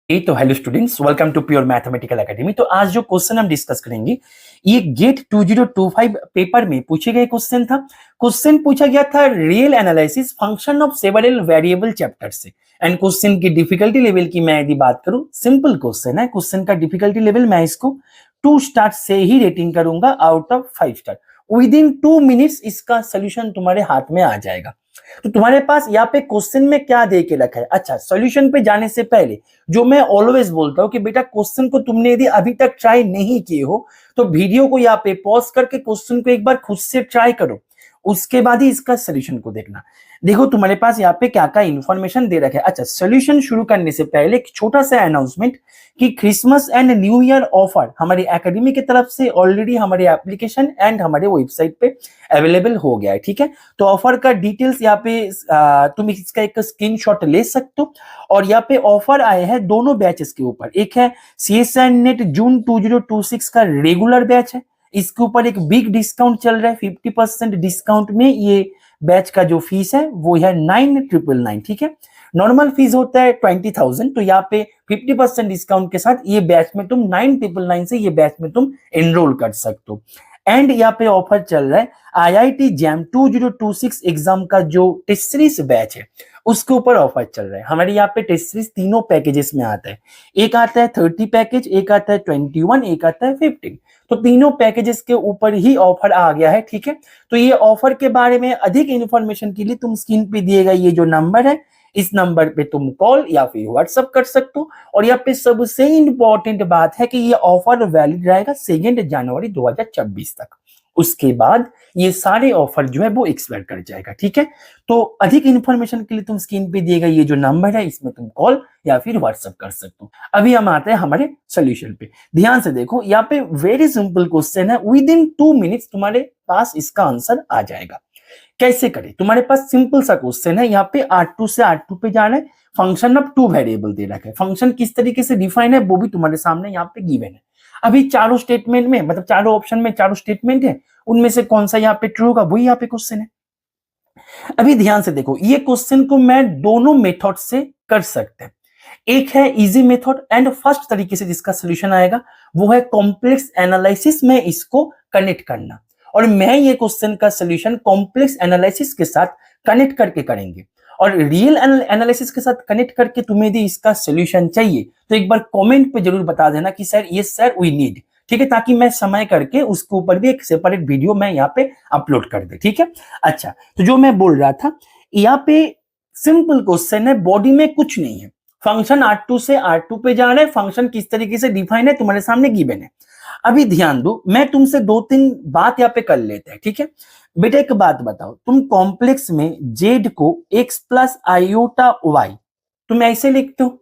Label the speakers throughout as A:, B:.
A: तो hello students, welcome to Pure Mathematical Academy. तो आज जो क्वेश्चन हम डिस्कस करेंगे ये गेट 2025 पेपर में पूछे गए क्वेश्चन था। क्वेश्चन पूछा गया था real analysis function of several variable chapter से। एंड क्वेश्चन की डिफिकल्टी लेवल की मैं यदि बात करूं, सिंपल क्वेश्चन है। क्वेश्चन का डिफिकल्टी लेवल मैं इसको 2 स्टार से ही रेटिंग करूंगा out of 5 star. With in 2 minutes इसका सोल्यूशन तुम्हारे हाथ में आ जाएगा। तो तुम्हारे पास यहाँ पे क्वेश्चन में क्या दे के रखा है। अच्छा, सॉल्यूशन पे जाने से पहले जो मैं ऑलवेज बोलता हूं कि बेटा क्वेश्चन को तुमने यदि अभी तक ट्राई नहीं किए हो तो वीडियो को यहाँ पे पॉज करके क्वेश्चन को एक बार खुद से ट्राई करो, उसके बाद ही इसका सोल्यूशन को देखना। देखो तुम्हारे पास यहाँ पे क्या क्या इंफॉर्मेशन दे रखा है। अच्छा, सोल्यूशन शुरू करने से पहले एक छोटा सा अनाउंसमेंट कि Christmas and new year offer हमारी एकेडमी की तरफ से ऑलरेडी हमारे एप्लीकेशन एंड हमारे वेबसाइट पे अवेलेबल हो गया है। ठीक है, तो ऑफर का डिटेल्स यहाँ पे तुम इसका एक स्क्रीनशॉट ले सकते हो। और यहाँ पे ऑफर आए हैं दोनों बैचेस के ऊपर। एक है CSN नेट जून 2026 का रेगुलर बैच है, इसके ऊपर एक बिग डिस्काउंट चल रहा है। 50% डिस्काउंट में ये बैच का जो फीस है वो है 9,999। ठीक है, नॉर्मल फीस होता है 20,000, तो यहाँ पे 50% डिस्काउंट के साथ ये बैच में तुम 9,999 से ये बैच में तुम एनरोल कर सकते हो। एंड यहाँ पे ऑफर चल रहा है IIT जैम 2026 एग्जाम का जो टेस्ट सीरीज बैच है उसके ऊपर ऑफर चल रहा है। हमारे यहाँ पे टेस्ट सीरीज तीनों पैकेजेस में आता है। एक आता है 30 पैकेज, एक आता है 21, एक आता है 15। तो तीनों पैकेजेस के ऊपर ही ऑफर आ गया है। ठीक है, तो ये ऑफर के बारे में अधिक इंफॉर्मेशन के लिए तुम स्क्रीन पे दिएगा ये जो नंबर है, इस नंबर पे तुम कॉल या फिर व्हाट्सअप कर सकते हो। और यहाँ पे सबसे इंपॉर्टेंट बात है कि ये ऑफर वैलिड रहेगा 2 जनवरी 2026 तक। उसके बाद ये सारे ऑफर जो है वो एक्सपायर कर जाएगा। ठीक है, तो अधिक इंफॉर्मेशन के लिए तुम स्क्रीन पे दिएगा ये जो नंबर है, इसमें तुम कॉल या फिर व्हाट्सअप कर सकते हो। अभी हम आते हैं हमारे सोल्यूशन पे। ध्यान से देखो, यहाँ पे वेरी सिंपल क्वेश्चन है, विद इन 2 मिनट्स तुम्हारे पास इसका आंसर आ जाएगा। कैसे करें, तुम्हारे पास सिंपल सा क्वेश्चन है। यहाँ पे R2 से R2 पे जाना है। फंक्शन ऑफ 2 वेरिएबल दे रखा है। फंक्शन किस तरीके से डिफाइन है वो भी तुम्हारे सामने यहाँ पे गिवन है। अभी चारों स्टेटमेंट में, मतलब चारों ऑप्शन में चारों स्टेटमेंट है, उनमें से कौन सा यहाँ पे ट्रू होगा वही यहाँ पे क्वेश्चन है। अभी ध्यान से देखो, ये क्वेश्चन को मैं दोनों मेथड से कर सकते हैं। एक है इजी मेथड एंड फर्स्ट तरीके से जिसका सोल्यूशन आएगा वो है कॉम्प्लेक्स एनालिसिस में इसको कनेक्ट करना। और मैं ये क्वेश्चन का सोल्यूशन कॉम्प्लेक्स एनालिसिस के साथ कनेक्ट करके करेंगे। और रियल एनालिसिस के साथ कनेक्ट करके तुम्हें यदि इसका सोल्यूशन चाहिए तो एक बार कमेंट पे जरूर बता देना कि सर ये सर वी नीड। ठीक है, ताकि मैं समय करके उसके ऊपर भी एक सेपरेट वीडियो मैं यहाँ पे अपलोड कर दे। ठीक है, अच्छा, तो जो मैं बोल रहा था, यहाँ पे सिंपल क्वेश्चन है, बॉडी में कुछ नहीं है। फंक्शन R2 से R2 पे जा रहा है। फंक्शन किस तरीके से डिफाइन है तुम्हारे सामने गिवन है। अभी ध्यान दो, मैं तुमसे 2-3 बात यहाँ पे कर लेते हैं। ठीक है बेटा, एक बात बताओ, तुम कॉम्प्लेक्स में z को x प्लस आयोटा y तुम ऐसे लिखते हो,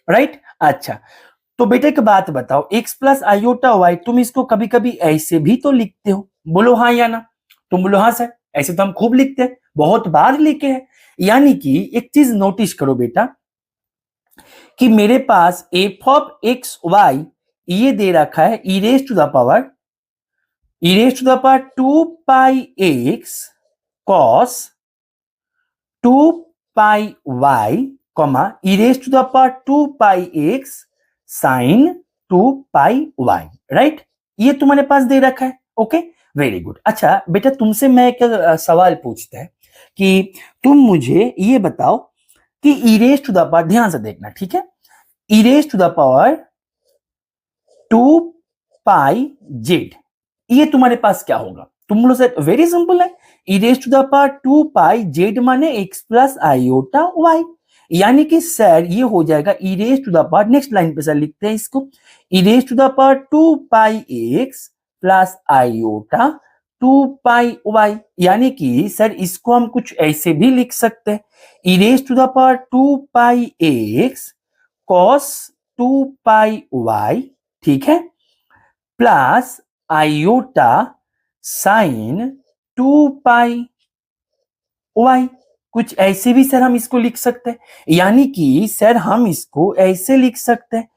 A: राइट? अच्छा, तो बेटा एक बात बताओ, x प्लस आयोटा y तुम इसको कभी कभी ऐसे भी तो लिखते हो। बोलो हाँ या ना। तुम बोलो हाँ सर, ऐसे तो हम खूब लिखते हैं, बहुत बार लिखे हैं। यानी कि एक चीज नोटिस करो बेटा कि मेरे पास एफ ऑफ एक्स वाई ये दे रखा है e raise to the power 2 pi x cos 2 pi y comma e raise to the power 2 pi x sine 2 pi y, right? ये तुम्हारे पास दे रखा है। Okay, very good. अच्छा बेटा, तुमसे मैं एक सवाल पूछता है कि तुम मुझे ये बताओ कि e raise to the power, ध्यान से देखना, ठीक है, e raise to the power 2 pi z, ये तुम्हारे पास क्या होगा? तुम बोलो सर वेरी सिंपल है, e raise to the power 2 pi z माने x प्लस आयोटा वाई। यानी कि सर ये हो जाएगा e raise to the power, next line पे सर लिखते हैं इसको, e raise to the power 2 pi x plus iota 2 pi Y. यानी कि सर इसको हम कुछ ऐसे भी लिख सकते हैं, e raise to the power 2 pi x cos 2 pi y, ठीक है, plus iota sine 2 pi y। कुछ ऐसे भी सर हम इसको लिख सकते हैं। यानी कि सर हम इसको ऐसे लिख सकते हैं,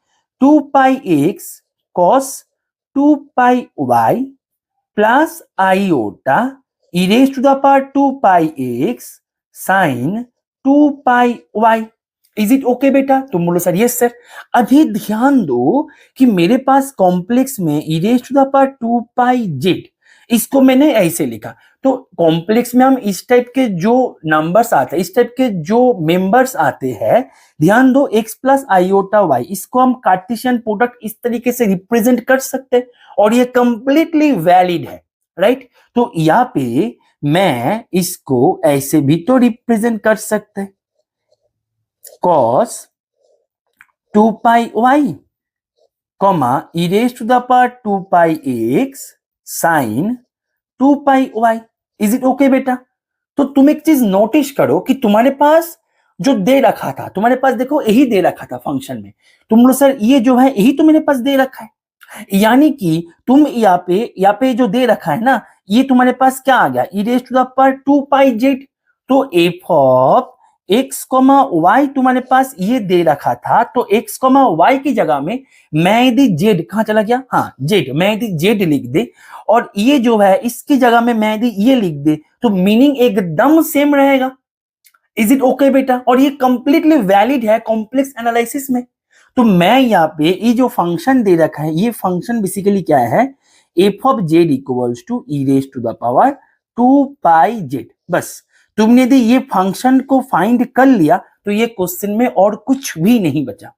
A: 2 pi x cos 2 pi y plus iota e raise to the power 2 pi x sine 2 pi y। Is it okay बेटा? तुम बोलो सर यस सर। अभी ध्यान दो कि मेरे पास कॉम्प्लेक्स में e raise to the power 2 pi z, इसको मैंने ऐसे लिखा। तो कॉम्प्लेक्स में हम इस टाइप के जो नंबर्स आते हैं, इस टाइप के जो मेंबर्स आते हैं, ध्यान दो x प्लस आयोटा वाई, इसको हम कार्टेशियन प्रोडक्ट इस तरीके से रिप्रेजेंट कर सकते हैं और ये कंप्लीटली वैलिड है, राइट? तो यहाँ पे मैं इसको ऐसे भी तो रिप्रेजेंट कर सकते हैं, cos 2 pi y, comma e raised to the power 2 pi x sin 2 pi y। Is it okay बेटा? तो तुम एक चीज नोटिस करो कि तुम्हारे पास जो दे रखा था, तुम्हारे पास देखो यही दे रखा था फंक्शन में, तुम बोलो सर ये जो है यही तो मेरे पास दे रखा है, यानी कि तुम यहाँ पे जो दे रखा है ना, ये तुम्हारे पास क्या आ गया, e raise to the power 2 pi z. तो F of x comma y तुम्हारे पास ये दे रखा था, तो एक्स कॉमा वाई की जगह में मैं यदि जेड, कहां चला गया, हाँ जेड, मैं यदि जेड लिख दे और ये जो है इसकी जगह में मैं यदि ये लिख दे, तो मीनिंग एकदम सेम रहेगा। इज इट ओके बेटा? और ये कंप्लीटली वैलिड है कॉम्प्लेक्स एनालिसिस में। तो मैं यहाँ पे ये जो फंक्शन दे रखा है, ये फंक्शन बेसिकली क्या है, F of Z equals to e raise to the power 2 pi Z. बस तुमने यदि ये फंक्शन को फाइंड कर लिया तो ये क्वेश्चन में और कुछ भी नहीं बचा,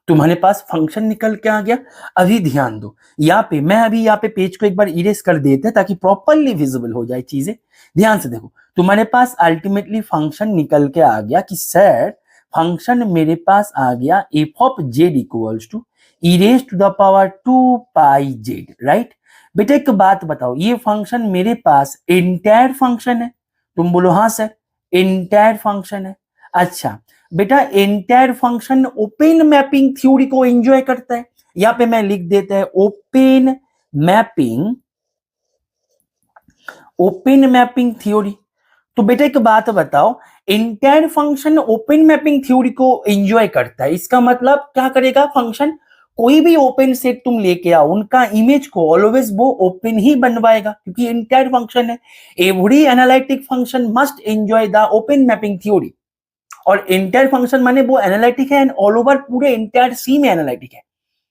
A: तुम्हारे पास फंक्शन निकल के आ गया। अभी ध्यान दो, यहाँ पे मैं अभी यहाँ पे पेज को एक बार इरेज कर देते हैं ताकि प्रॉपरली विजिबल हो जाए चीजें। ध्यान से देखो, तुम्हारे पास अल्टीमेटली फंक्शन निकल के आ गया कि सर फंक्शन मेरे पास आ गया F of Z equals to e raise to the power 2 pi Z, right? बेटा एक बात बताओ, ये फंक्शन मेरे पास एंटायर फंक्शन है? तुम बोलो हाँ सर एंटायर फंक्शन है। अच्छा बेटा, entire function open mapping theory को एंजॉय करता है, यहां पे मैं लिख देता है ओपन मैपिंग थ्योरी। तो बेटा एक बात बताओ, entire function open mapping theory को एंजॉय करता है, इसका मतलब क्या करेगा फंक्शन, कोई भी ओपन सेट तुम लेके आओ, उनका इमेज को ऑलवेज वो ओपन ही बनवाएगा, क्योंकि एंटायर फंक्शन है। Every analytic function must enjoy the open mapping theory. और एंटायर फंक्शन माने वो एनालिटिक है एंड ऑल ओवर पूरे एंटायर सी में एनालिटिक है,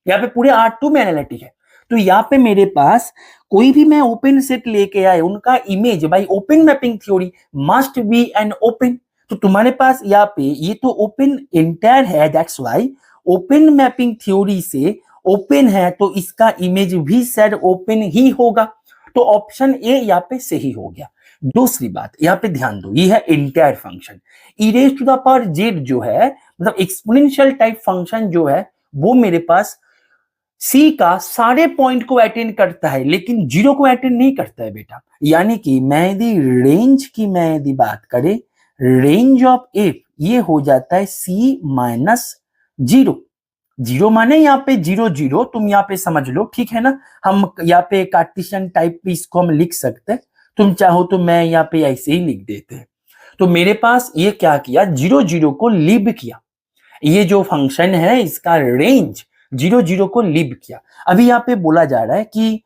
A: यहाँ पे पूरे R2 में एनालिटिक है। तो यहाँ पे मेरे पास कोई भी मैं ओपन सेट लेके आए, उनका image by open mapping theory must be an open. तो तुम्हारे पास यहाँ पे ये तो ओपन एंटायर है, that's why open mapping theory से ओपन है, तो इसका इमेज भी सर ओपन ही होगा। तो ऑप्शन ए यहाँ पे सही हो गया। दूसरी बात यहाँ पे ध्यान दो, ये है entire function. E raise to the power Z जो है, मतलब एक्सपोनेंशियल टाइप फंक्शन जो है, वो मेरे पास सी का सारे पॉइंट को अटेंड करता है लेकिन जीरो को अटेंड नहीं करता है बेटा। यानी कि मैं यदि रेंज की मैं यदि बात करें, रेंज ऑफ एफ ये हो जाता है सी माइनस जीरो। जीरो माने यहाँ पे जीरो जीरो, तुम यहाँ पे समझ लो, ठीक है ना? हम यहाँ पे कार्टेशियन टाइप पे इसको हम लिख सकते हैं, तुम चाहो तो मैं यहाँ पे ऐसे ही लिख देते हैं। तो मेरे पास ये क्या किया, जीरो जीरो को लीव किया, ये जो फंक्शन है इसका रेंज जीरो जीरो को लीव किया। अभी यहाँ पे बोला जा रहा है कि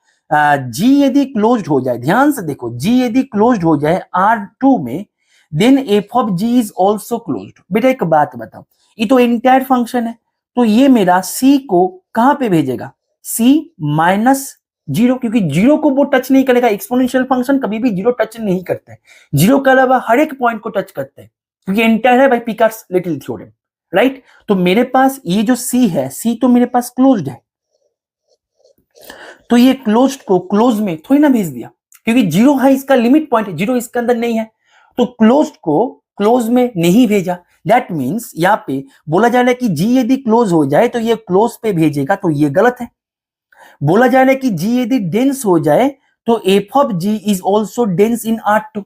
A: जी यदि क्लोज्ड हो जाए, ध्यान से देखो, जी यदि क्लोज्ड हो जाए R2 में, then F of G is also closed. बेटा एक बात बताओ, ये तो एंटायर फंक्शन है, तो ये मेरा सी को कहां पे भेजेगा, सी माइनस जीरो, क्योंकि जीरो को वो टच नहीं करेगा। एक्सपोनेंशियल फंक्शन कभी भी जीरो टच नहीं करता है, जीरो के अलावा हर एक पॉइंट को टच करता है, क्योंकि एंटायर है by Picard's little theorem, right? तो मेरे पास ये जो सी है, सी तो मेरे पास क्लोज्ड है, तो ये क्लोज्ड को क्लोज में थोड़ी ना भेज दिया, क्योंकि जीरो है इसका लिमिट पॉइंट, जीरो इसके अंदर नहीं है, तो क्लोज्ड को क्लोज में नहीं भेजा। दैट मीन्स यहाँ पे बोला जा रहा है कि जी यदि क्लोज हो जाए तो ये क्लोज पे भेजेगा, तो ये गलत है। बोला जा रहा है कि जी यदि डेंस हो जाए तो F of G is also dense in R2।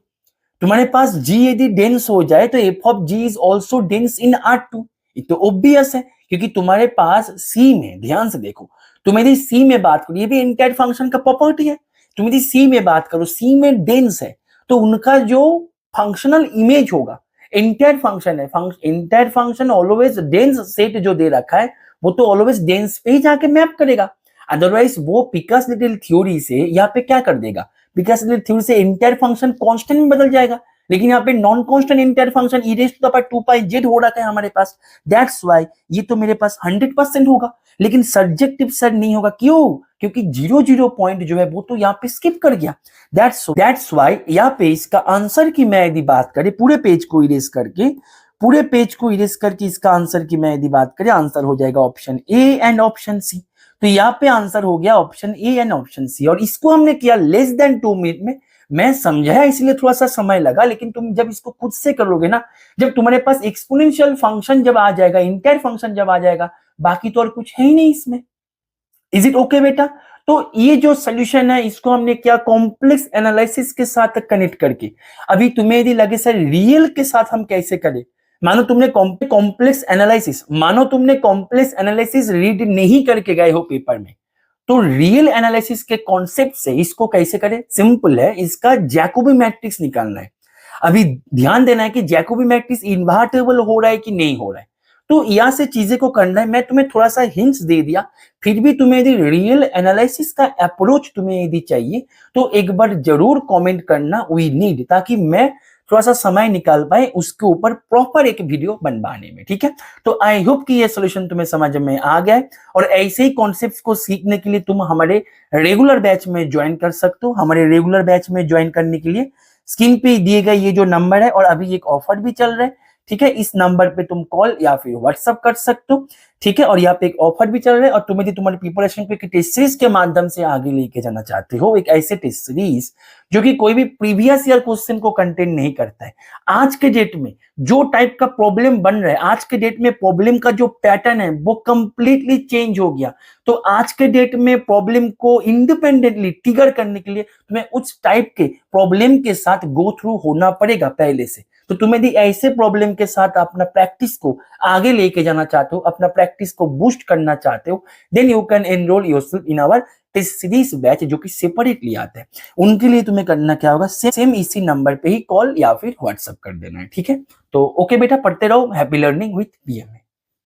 A: तुम्हारे पास जी यदि डेंस हो जाए तो F of G is also dense in R2। ये तो ऑब्वियस है, क्योंकि तुम्हारे पास सी में, ध्यान से देखो, तुम यदि सी में बात करो, ये भी एंटायर फंक्शन का प्रॉपर्टी है, तुम यदि सी में बात करो, सी में डेंस है, तो उनका जो फंक्शनल इमेज होगा, एंटायर फंक्शन है, entire function always dense set जो दे रखा है वो तो ऑलवेज डेंस पे ही जाके मैप करेगा। अदरवाइज वो पिकार्ड्स लिटिल थ्योरी से यहाँ पे क्या कर देगा, पिकार्ड्स लिटिल थ्योरी से एंटायर फंक्शन कांस्टेंट में बदल जाएगा, लेकिन यहाँ पे non constant entire function e raise to the power 2 pi z हो रखा है हमारे पास, दैट्स व्हाई ये तो मेरे पास 100% होगा, लेकिन सब्जेक्टिव सर नहीं होगा। क्यों? क्योंकि 0 पॉइंट जो है वो तो यहाँ पे स्किप कर गया। दैट्स व्हाई यहाँ पे इसका आंसर की मैं यदि बात करें, पूरे पेज को इरेज करके इसका आंसर की मैं यदि बात करें, आंसर हो जाएगा option A and option C. तो यहाँ पे आंसर हो गया option A and option C, और इसको हमने किया लेस देन 2 मिनट में। मैं समझाया इसलिए थोड़ा सा समय लगा, लेकिन तुम जब इसको खुद से करोगे ना, जब तुम्हारे पास एक्सपोनेंशियल फंक्शन जब आ जाएगा, इंटायर फंक्शन जब आ जाएगा, बाकी तो और कुछ है ही नहीं इसमें। इज इट ओके बेटा? तो ये जो सोल्यूशन है इसको हमने क्या कॉम्प्लेक्स एनालिसिस के साथ कनेक्ट करके, अभी तुम्हें यदि लगे सर रियल के साथ हम कैसे करें, मानो तुमने कॉम्प्लेक्स एनालिसिस रीड नहीं करके गए हो पेपर में, तो रियल एनालिसिस के कॉन्सेप्ट से इसको कैसे करें? सिंपल है, इसका जैकोबी मैट्रिक्स निकालना है। अभी ध्यान देना है कि जैकोबी मैट्रिक्स इन्वर्टेबल हो रहा है कि नहीं हो रहा है, तो यहां से चीजें को करना है। मैं तुम्हें थोड़ा सा हिंट्स दे दिया, फिर भी तुम्हें यदि रियल एनालिसिस का अप्रोच तुम्हें यदि चाहिए तो एक बार जरूर कमेंट करना वी नीड, ताकि मैं थोड़ा सा समय निकाल पाए उसके ऊपर प्रॉपर एक वीडियो बनवाने में, ठीक है? तो आई होप कि ये सॉल्यूशन तुम्हें समझ में आ गया है, और ऐसे ही कॉन्सेप्ट्स को सीखने के लिए तुम हमारे रेगुलर बैच में ज्वाइन कर सकते हो। हमारे रेगुलर बैच में ज्वाइन करने के लिए स्क्रीन पे दिए गए ये जो नंबर है, और अभी एक ऑफर भी चल रहा है, ठीक है? इस नंबर पे तुम कॉल या फिर व्हाट्सएप कर सकते हो, ठीक है? और यहाँ पे एक ऑफर भी चल रहा है, और तुम यदि तुम्हारी प्रिपरेशन को एक टेस्ट सीरीज के माध्यम से आगे लेके जाना चाहते हो, एक ऐसे टेस्ट सीरीज जो कि कोई भी प्रीवियस ईयर क्वेश्चन को कंटेन नहीं करता है। आज के डेट में जो टाइप का प्रॉब्लम बन रहा है, आज के डेट में प्रॉब्लम का जो पैटर्न है वो कंप्लीटली चेंज हो गया। तो आज के डेट में प्रॉब्लम को इंडिपेंडेंटली ट्रिगर करने के लिए तुम्हें उस टाइप के प्रॉब्लम के साथ गो थ्रू होना पड़ेगा पहले से। तो तुम यदि ऐसे प्रॉब्लम के साथ अपना प्रैक्टिस को आगे लेके जाना चाहते हो, अपना प्रैक्टिस को बूस्ट करना चाहते हो, then you can enroll yourself in our test series batch, जो कि सेपरेटली आता है। उनके लिए तुम्हें करना क्या होगा, सेम इसी नंबर पे ही कॉल या फिर व्हाट्सएप कर देना है, ठीक है? तो ओके बेटा, पढ़ते रहो। Happy learning with BMA.